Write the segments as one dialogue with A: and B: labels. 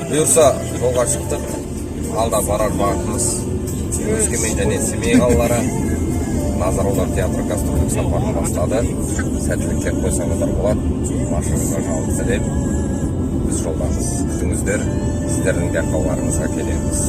A: Бұйырса жолға шықтық. Алда барар бағытымыз Өскемен және Семей қалалары. Назар аудар театры гастрольдік сапарын бастады. Сәттіліктер қойсаңыздар болады. Машығызға жалын сәлем. Біз жолдамыз. Күтіңіздер. Сіздердің де қалаларыңызға келеміз.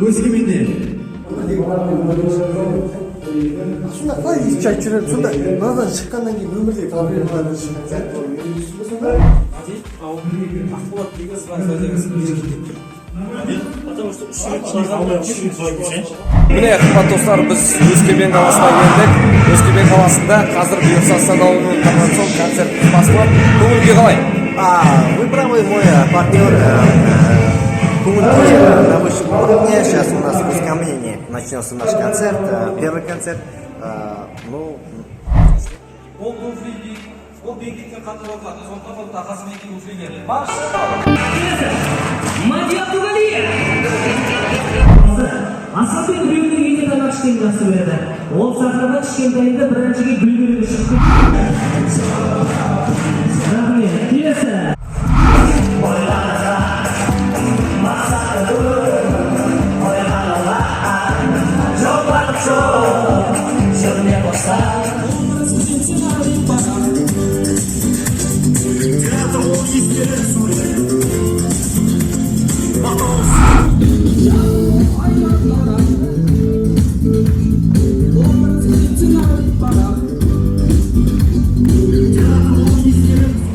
B: Өскеменде.
C: Сонда қалай чай жүреді? Сонда мынадан шыққаннан кейін өмірде проблемалар шығады.
A: Міне қымбатты достар, біз Өскемен қаласына келдік. Өскемен қаласында қазір бұйырса Санаулының информацион концертіміз басталады. Көңілге қалай?
C: Вы правы, мой партнер. На высшем уровне. Сейчас у нас в Усть-Камене начнется наш концерт, первый концерт.
D: Асылбек біреудің үйіне тамақ ішкен жақсы көреді. Ол сахарада кішкентайында біріншіге гүл көреді шықты. Рахмет, келесі.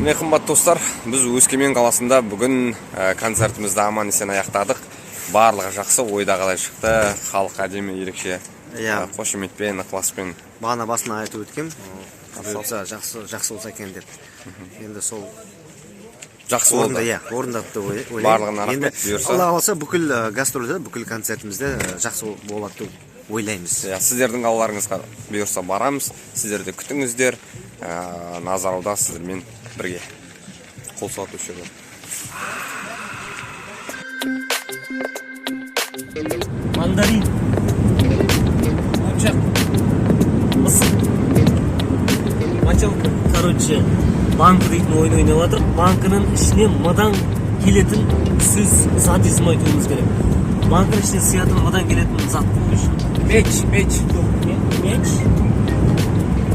A: Міне қымбатты достар, біз Өскемен қаласында бүгін концертімізді аман есен аяқтадық. Барлығы жақсы, ойда қалай шықты, халық әдемі ерекше қошеметпен, ықыласпен.
C: Бағана басына айтып өткем, жақсы болса екен деп. Енді сол
A: жақсы болды.
C: Орындады деп ойлаймын.
A: Барлығына рахмет, бұйырса.
C: Алла қаласа бүкіл гастрольде, бүкіл концертімізде жақсы болады деп ойлаймыз.
A: Сіздердің қалаларыңызға бұйырса барамыз, сіздерді күтіңіздер. Назар аудар сіздермен бірге қол соғып өшірді.
D: Мандарин, мочак, мысық, мочалка. Короче, банк дейтін ойын ойнап жатыр. Банкының ішіне мыдан келетін сөз зат есім айтуымыз керек. Банкының ішіне сиятын мыдан келетін зат қойшы.
A: Меч.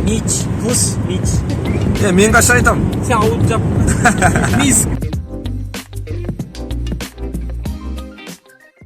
D: Меч, қылыш, меч.
A: Мен қаша айтам?
D: Сен ауыт жап. Миск.